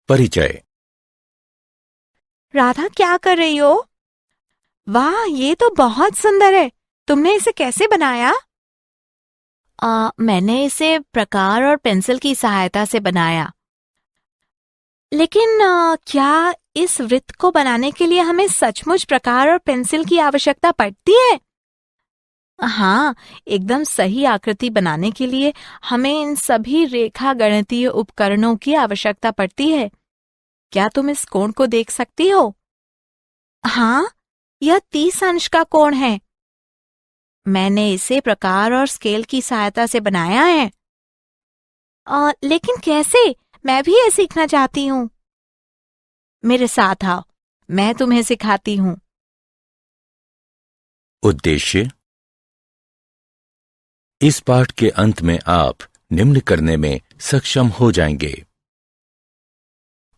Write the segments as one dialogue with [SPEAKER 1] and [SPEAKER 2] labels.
[SPEAKER 1] परिचय।
[SPEAKER 2] राधा, क्या कर रही हो? वाह, ये तो बहुत सुंदर है। तुमने इसे कैसे बनाया? मैंने इसे प्रकार और पेंसिल की सहायता से बनाया। लेकिन क्या इस वृत्त को बनाने के लिए हमें सचमुच प्रकार और पेंसिल की आवश्यकता पड़ती है? हाँ, एकदम सही आकृति बनाने के लिए हमें इन सभी रेखा गणितीय उपकरणों की आवश्यकता पड़ती है। क्या तुम इस कोण को देख सकती हो? हाँ, यह 30 अंश का कोण है। मैंने इसे प्रकार और स्केल की सहायता से बनाया है। लेकिन कैसे? मैं भी ये सीखना चाहती हूँ। मेरे साथ आओ, मैं तुम्हें सिखाती हूँ।
[SPEAKER 1] उद्देश्य। इस पाठ के अंत में आप निम्न करने में सक्षम हो जाएंगे।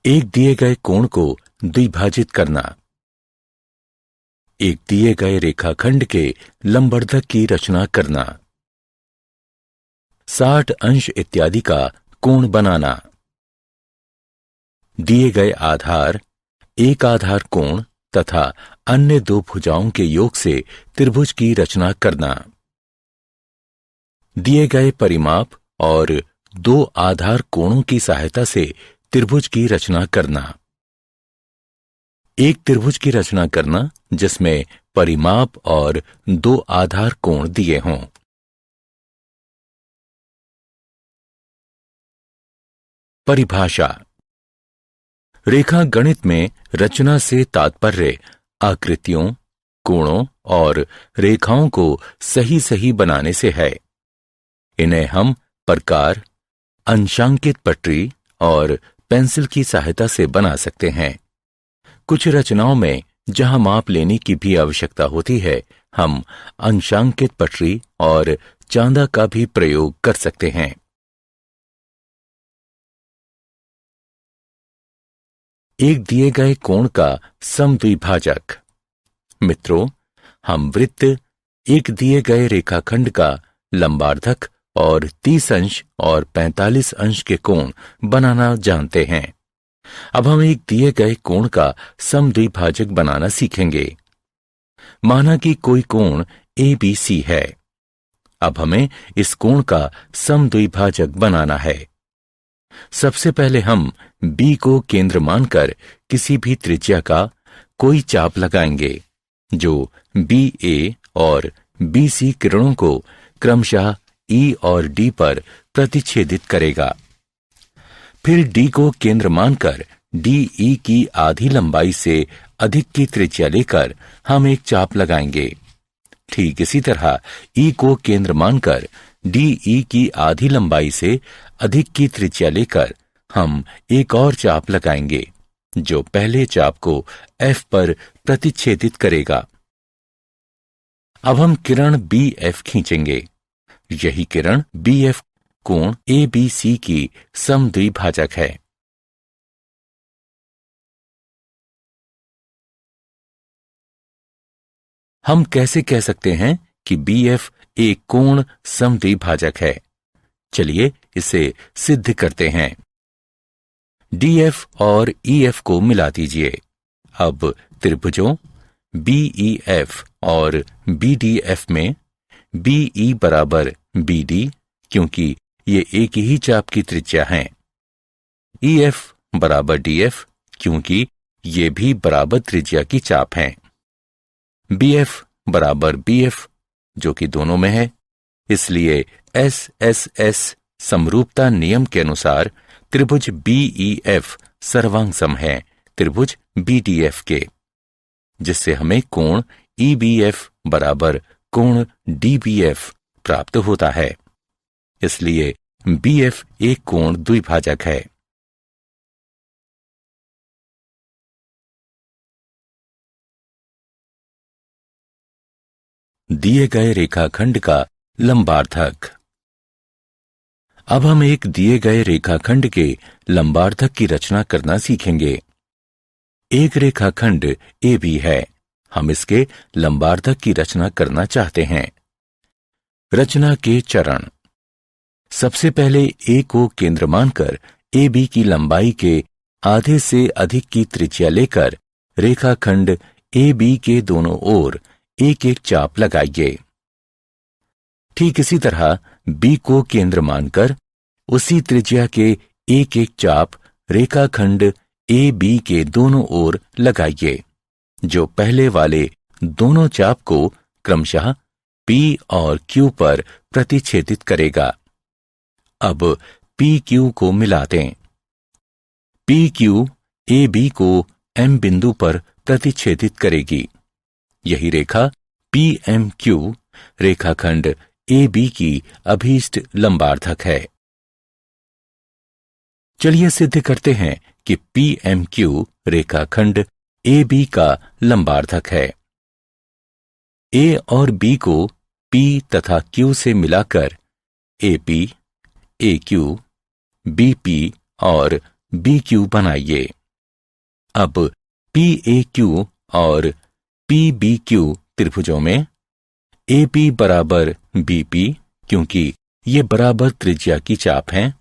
[SPEAKER 1] एक दिए गए कोण को द्विभाजित करना, एक दिए गए रेखाखंड के लंबवर्धक की रचना करना, 60 अंश इत्यादि का कोण बनाना, दिए गए आधार, एक आधार कोण तथा अन्य दो भुजाओं के योग से त्रिभुज की रचना करना, दिए गए परिमाप और दो आधार कोणों की सहायता से त्रिभुज की रचना करना, एक त्रिभुज की रचना करना जिसमें परिमाप और दो आधार कोण दिए हों। परिभाषा। रेखा गणित में रचना से तात्पर्य आकृतियों, कोणों और रेखाओं को सही सही बनाने से है। इन्हें हम प्रकार, अंशांकित पटरी और पेंसिल की सहायता से बना सकते हैं। कुछ रचनाओं में जहां माप लेने की भी आवश्यकता होती है, हम अंशांकित पटरी और चांदा का भी प्रयोग कर सकते हैं। एक दिए गए कोण का समद्विभाजक। मित्रों, हम वृत्त, एक दिए गए रेखाखंड का लंबार्धक और 30 अंश और 45 अंश के कोण बनाना जानते हैं। अब हम एक दिए गए कोण का समद्विभाजक बनाना सीखेंगे। माना कि कोई कोण ABC है। अब हमें इस कोण का समद्विभाजक बनाना है। सबसे पहले हम B को केंद्र मानकर किसी भी त्रिज्या का कोई चाप लगाएंगे जो BA और BC किरणों को क्रमशः E और D पर प्रतिच्छेदित करेगा। फिर D को केंद्र मानकर DE की आधी लंबाई से अधिक की त्रिज्या लेकर हम एक चाप लगाएंगे। ठीक इसी तरह E को केंद्र मानकर DE की आधी लंबाई से अधिक की त्रिज्या लेकर हम एक और चाप लगाएंगे जो पहले चाप को F पर प्रतिच्छेदित करेगा। अब हम किरण BF खींचेंगे। यही किरण BF कोण ABC की समद्विभाजक है। हम कैसे कह सकते हैं कि BF एक कोण समद्विभाजक है? चलिए इसे सिद्ध करते हैं। DF और EF को मिला दीजिए। अब त्रिभुजों BEF और BDF में BE बराबर BD, क्योंकि ये एक ही चाप की त्रिज्या हैं। EF बराबर DF, क्योंकि ये भी बराबर त्रिज्या की चाप हैं। BF बराबर BF, जो कि दोनों में है। इसलिए SSS समरूपता नियम के अनुसार त्रिभुज BEF सर्वांग सम है त्रिभुज BDF के, जिससे हमें कोण EBF बराबर कोण DBF प्राप्त होता है। इसलिए BF एक कोण द्विभाजक है। दिए गए रेखाखंड का लंबार्धक। अब हम एक दिए गए रेखाखंड के लंबार्धक की रचना करना सीखेंगे। एक रेखाखंड AB है। हम इसके लंबार्धक की रचना करना चाहते हैं। रचना के चरण। सबसे पहले A को केंद्र मानकर AB की लंबाई के आधे से अधिक की त्रिज्या लेकर रेखाखंड AB के दोनों ओर एक एक चाप लगाइए। ठीक इसी तरह B को केंद्र मानकर उसी त्रिज्या के एक एक चाप रेखाखंड AB के दोनों ओर लगाइए, जो पहले वाले दोनों चाप को क्रमशः P और Q पर प्रतिच्छेदित करेगा। अब PQ को मिला दें। PQ AB को M बिंदु पर प्रतिच्छेदित करेगी। यही रेखा PMQ रेखाखंड AB की अभीष्ट लंबार्धक है। चलिए सिद्ध करते हैं कि PMQ रेखाखंड AB का लंबार्धक है। A और B को P तथा Q से मिलाकर AP, AQ, BP और BQ बनाइए। अब PAQ और PBQ त्रिभुजों में AP बराबर BP, क्योंकि ये बराबर त्रिज्या की चाप हैं।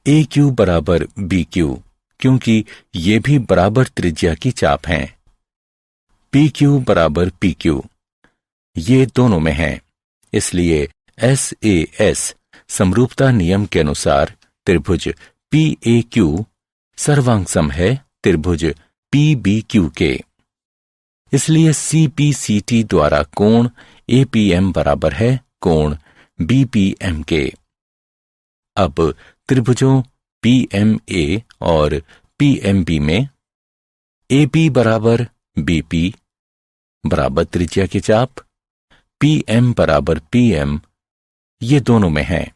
[SPEAKER 1] AQ बराबर BQ, क्योंकि ये भी बराबर त्रिज्या की चाप हैं। PQ बराबर PQ, ये दोनों में हैं। इसलिए SAS समरूपता नियम के अनुसार त्रिभुज PAQ सर्वांग है त्रिभुज PBQ के। इसलिए CPCT द्वारा कोण APM बराबर है कोण BPM के। अब त्रिभुजों PMA और PMB में AP बराबर BP बराबर त्रिज्या की चाप, PM बराबर PM, ये दोनों में है।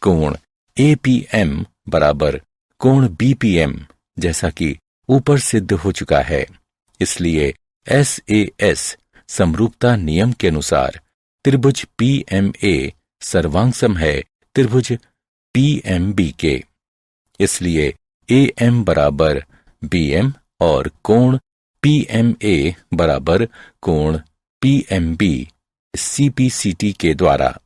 [SPEAKER 1] कोण APM बराबर कोण BPM जैसा कि ऊपर सिद्ध हो चुका है। इसलिए SAS समरूपता नियम के अनुसार त्रिभुज PMA सर्वांग है त्रिभुज PMB के। इसलिए AM बराबर BM और कोण PMA बराबर कोण PMB CPCT के द्वारा।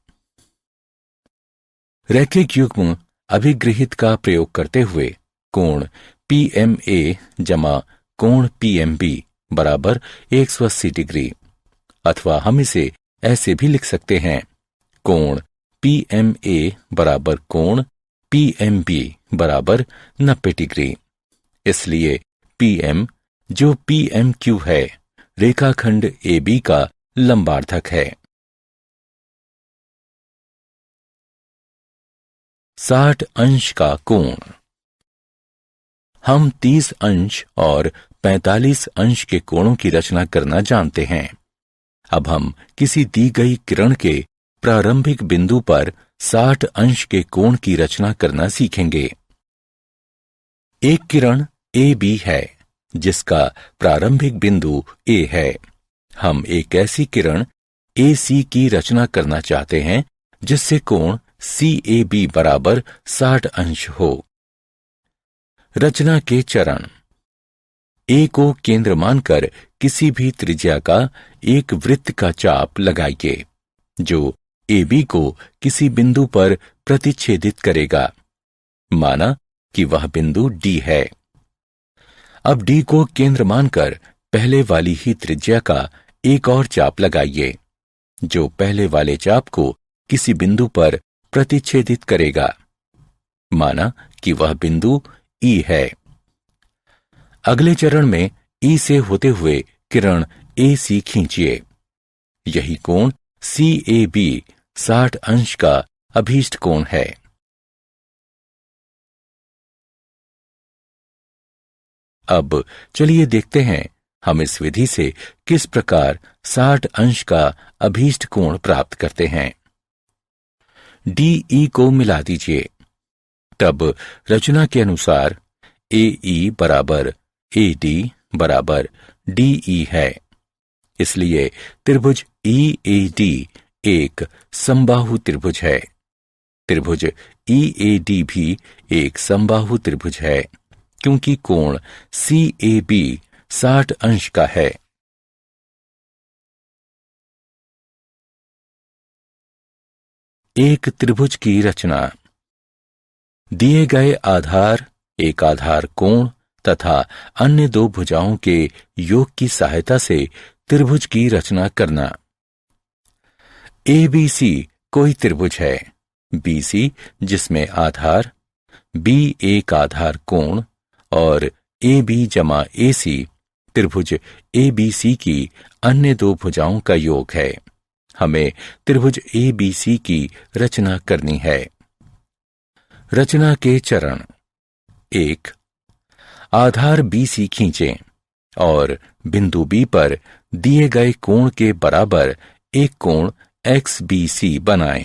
[SPEAKER 1] रैखिक युग्म अभिगृहित का प्रयोग करते हुए कोण PMA जमा कोण PMB बराबर 180 डिग्री, अथवा हम इसे ऐसे भी लिख सकते हैं कोण PMA बराबर कोण PMB बराबर 90 डिग्री। इसलिए PM जो PMQ है रेखाखंड AB का लंबार्धक है। 60 अंश का कोण। हम 30 अंश और 45 अंश के कोणों की रचना करना जानते हैं। अब हम किसी दी गई किरण के प्रारंभिक बिंदु पर 60 अंश के कोण की रचना करना सीखेंगे। एक किरण AB है जिसका प्रारंभिक बिंदु A है। हम एक ऐसी किरण AC की रचना करना चाहते हैं जिससे कोण CAB बराबर 60 अंश हो। रचना के चरण। A को केंद्र मानकर किसी भी त्रिज्या का एक वृत्त का चाप लगाइए जो AB को किसी बिंदु पर प्रतिच्छेदित करेगा। माना कि वह बिंदु D है। अब D को केंद्र मानकर पहले वाली ही त्रिज्या का एक और चाप लगाइए जो पहले वाले चाप को किसी बिंदु पर प्रतिच्छेदित करेगा। माना कि वह बिंदु E है। अगले चरण में E से होते हुए किरण AC खींचिए। यही कोण CAB 60 अंश का अभीष्ट कोण है। अब चलिए देखते हैं हम इस विधि से किस प्रकार 60 अंश का अभीष्ट कोण प्राप्त करते हैं। DE को मिला दीजिए। तब रचना के अनुसार AE बराबर AD बराबर DE है। इसलिए त्रिभुज EAD एक समबाहु त्रिभुज है। त्रिभुज EAD भी एक समबाहु त्रिभुज है क्योंकि कोण CAB 60 अंश का है। एक त्रिभुज की रचना। दिए गए आधार एक आधार कोण तथा अन्य दो भुजाओं के योग की सहायता से त्रिभुज की रचना करना। ABC कोई त्रिभुज है। BC जिसमें आधार B एक आधार कोण और AB जमा AC त्रिभुज ABC की अन्य दो भुजाओं का योग है। हमें त्रिभुज ABC की रचना करनी है। रचना के चरण। 1. आधार BC खींचें और बिंदु B पर दिए गए कोण के बराबर एक कोण XBC बनाएं।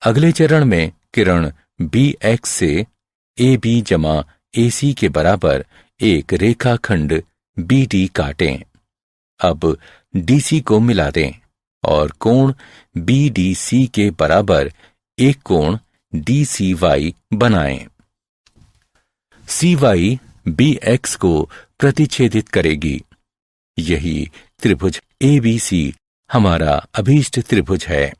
[SPEAKER 1] अगले चरण में किरण BX से AB जमा AC के बराबर एक रेखाखंड BD काटें। अब DC को मिला दें और कोण BDC के बराबर एक कोण DCY बनाएं। CY BX को प्रतिच्छेदित करेगी। यही त्रिभुज ABC हमारा अभीष्ट त्रिभुज है।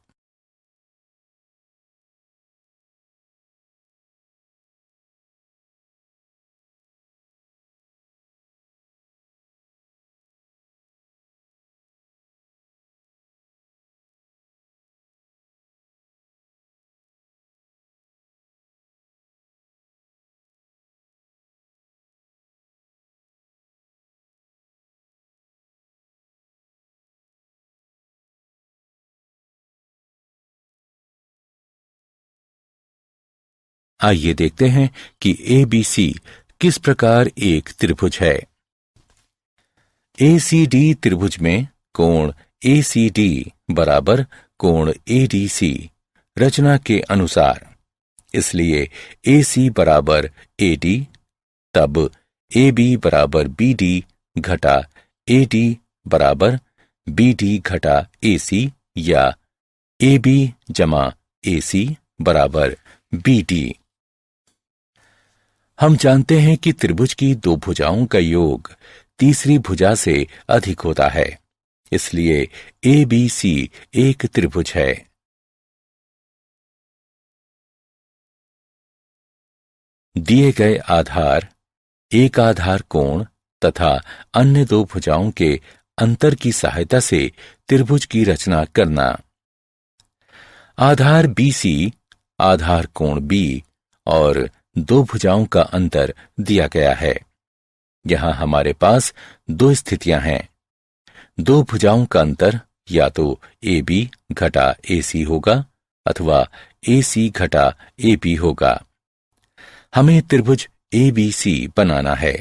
[SPEAKER 1] आइए देखते हैं कि ABC किस प्रकार एक त्रिभुज है। ACD त्रिभुज में कोण ACD बराबर कोण ADC रचना के अनुसार, इसलिए AC बराबर AD, तब AB बराबर BD घटा AD बराबर BD घटा AC या AB जमा AC बराबर BD। हम जानते हैं कि त्रिभुज की दो भुजाओं का योग तीसरी भुजा से अधिक होता है, इसलिए ABC एक त्रिभुज है। दिए गए आधार, एक आधार कोण तथा अन्य दो भुजाओं के अंतर की सहायता से त्रिभुज की रचना करना। आधार BC, आधार कोण B और दो भुजाओं का अंतर दिया गया है। यहां हमारे पास दो स्थितियां हैं। दो भुजाओं का अंतर या तो AB घटा AC होगा अथवा AC घटा AB होगा। हमें त्रिभुज ABC बनाना है।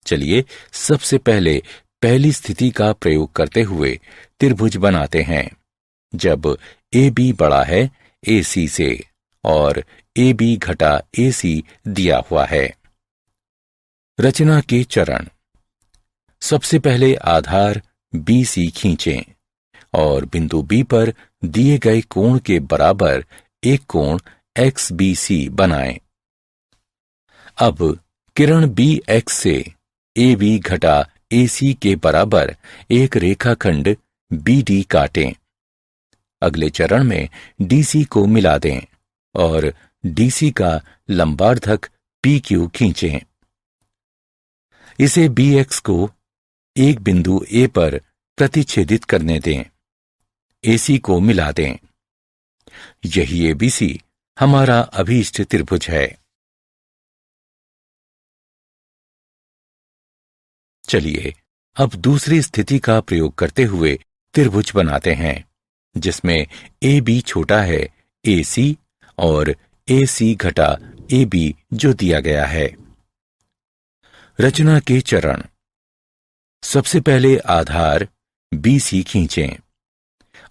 [SPEAKER 1] चलिए सबसे पहले पहली स्थिति का प्रयोग करते हुए त्रिभुज बनाते हैं, जब AB बड़ा है AC से और AB घटा AC दिया हुआ है। रचना के चरण। सबसे पहले आधार BC खींचें और बिंदु B पर दिए गए कोण के बराबर एक कोण XBC बनाएं। अब किरण BX से AB घटा AC के बराबर एक रेखाखंड BD काटें। अगले चरण में DC को मिला दें और DC का लंबार्धक PQ खींचें। इसे BX को एक बिंदु A पर प्रतिच्छेदित करने दें। AC को मिला दें। यही ABC हमारा अभीष्ट त्रिभुज है। चलिए अब दूसरी स्थिति का प्रयोग करते हुए त्रिभुज बनाते हैं, जिसमें AB छोटा है AC और AC घटा AB जो दिया गया है। रचना के चरण। सबसे पहले आधार BC खींचें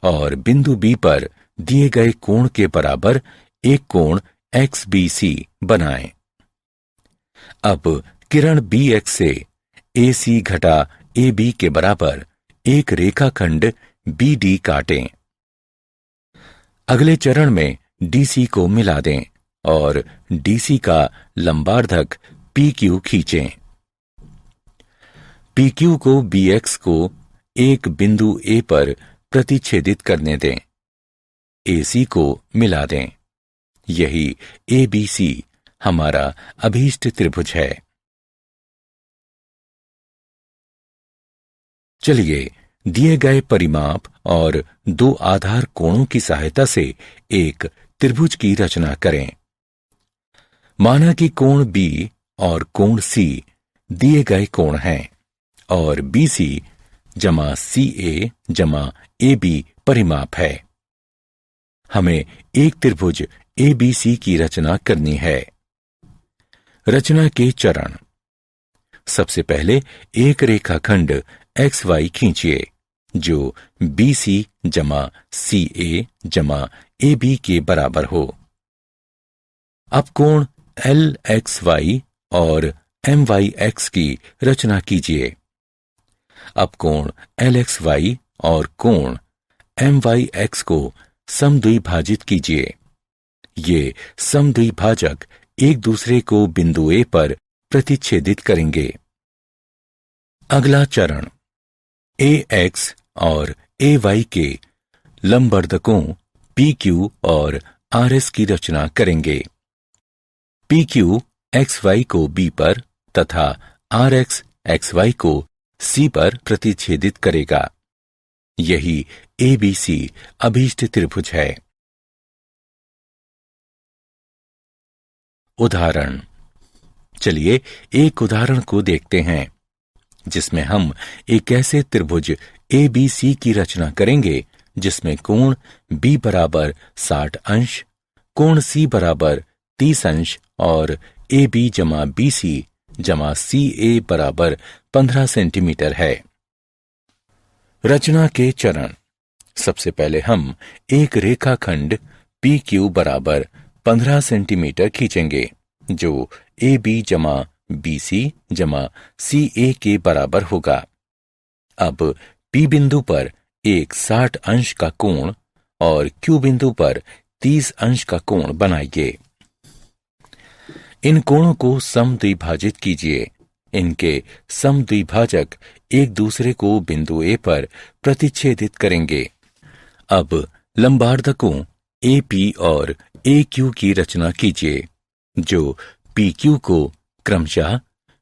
[SPEAKER 1] और बिंदु B पर दिए गए कोण के बराबर एक कोण XBC बनाएं। अब किरण BX से AC घटा AB के बराबर एक रेखाखंड BD काटें। अगले चरण में DC को मिला दें और DC का लंबार्धक PQ खींचें। PQ को BX को एक बिंदु A पर प्रतिच्छेदित करने दें। AC को मिला दें। यही ABC हमारा अभीष्ट त्रिभुज है। चलिए दिए गए परिमाप और दो आधार कोणों की सहायता से एक त्रिभुज की रचना करें। माना कि कोण B और कोण C दिए गए कोण हैं और BC जमा CA जमा AB परिमाप है। हमें एक त्रिभुज ABC की रचना करनी है। रचना के चरण। सबसे पहले एक रेखाखंड XY खींचिए जो BC जमा CA जमा AB के बराबर हो। अब कोण LXY और MYX की रचना कीजिए। अब कोण LXY और कोण MYX को समद्विभाजित कीजिए। ये समद्विभाजक एक दूसरे को बिंदु A पर प्रतिच्छेदित करेंगे। अगला चरण AX और AY के लंबवर्धकों PQ और RS की रचना करेंगे। PQ XY को B पर तथा RX XY को C पर प्रतिच्छेदित करेगा। यही ABC अभीष्ट त्रिभुज है। उदाहरण। चलिए एक उदाहरण को देखते हैं जिसमें हम एक ऐसे त्रिभुज ABC की रचना करेंगे जिसमें कोण B बराबर 60 अंश, कोण C बराबर 30 अंश और AB जमा BC जमा CA बराबर 15 सेंटीमीटर है। रचना के चरण। सबसे पहले हम एक रेखाखंड PQ बराबर 15 सेंटीमीटर खींचेंगे जो AB जमा BC जमा CA के बराबर होगा। अब P बिंदु पर एक 60 अंश का कोण और Q बिंदु पर 30 अंश का कोण बनाइए। इन कोणों को समद्विभाजित कीजिए। इनके समद्विभाजक एक दूसरे को बिंदु A पर प्रतिच्छेदित करेंगे। अब लंबवर्धकों AP और AQ की रचना कीजिए जो PQ को क्रमशः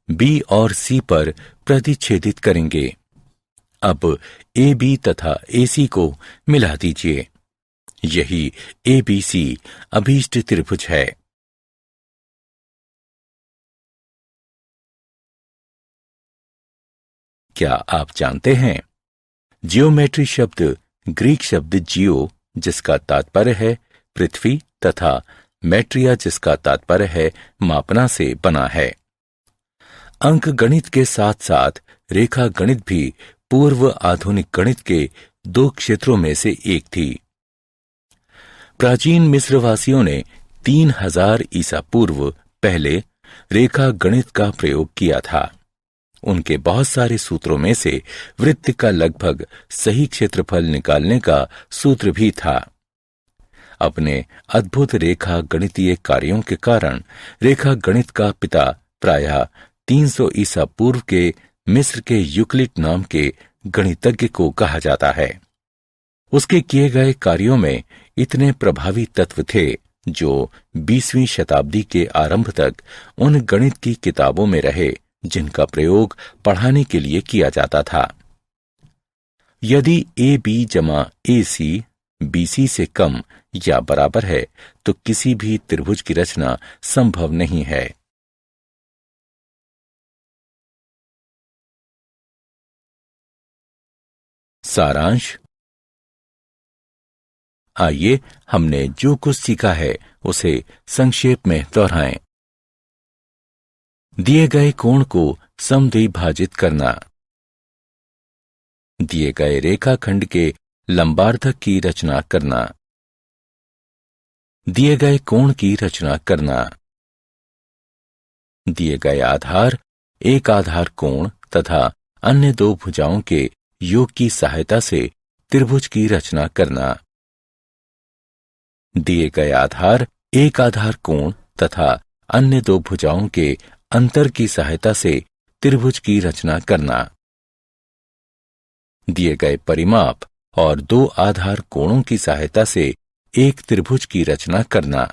[SPEAKER 1] B और C पर प्रतिच्छेदित करेंगे। अब AB तथा AC को मिला दीजिए। यही ABC अभीष्ट त्रिभुज है। क्या आप जानते हैं जियोमेट्री शब्द ग्रीक शब्द जियो जिसका तात्पर्य है पृथ्वी तथा मैट्रिया जिसका तात्पर्य है मापना से बना है। अंक गणित के साथ साथ रेखा गणित भी पूर्व आधुनिक गणित के दो क्षेत्रों में से एक थी। प्राचीन मिस्रवासियों ने 3000 ईसा पूर्व पहले रेखा गणित का प्रयोग किया था। उनके बहुत सारे सूत्रों में से वृत्त का लगभग सही क्षेत्रफल निकालने का सूत्र भी था। अपने अद्भुत रेखा गणितीय कार्यों के कारण रेखा गणित का पिता प्रायः 300 ईसा पूर्व के मिस्र के यूक्लिड नाम के गणितज्ञ को कहा जाता है। उसके किए गए कार्यों में इतने प्रभावी तत्व थे जो 20वीं शताब्दी के आरंभ तक उन गणित की किताबों में रहे जिनका प्रयोग पढ़ाने के लिए किया जाता था। यदि AB जमा AC BC से कम या बराबर है तो किसी भी त्रिभुज की रचना संभव नहीं है। सारांश। आइए हमने जो कुछ सीखा है उसे संक्षेप में दोहराएं। दिए गए कोण को समद्विभाजित करना, दिए गए रेखाखंड के लंबार्धक की रचना करना, दिए गए कोण की रचना करना, दिए गए आधार एक आधार कोण तथा अन्य दो भुजाओं के योग की सहायता से त्रिभुज की रचना करना, दिए गए आधार एक आधार कोण तथा अन्य दो भुजाओं के अंतर की सहायता से त्रिभुज की रचना करना, दिए गए परिमाप और दो आधार कोणों की सहायता से एक त्रिभुज की रचना करना।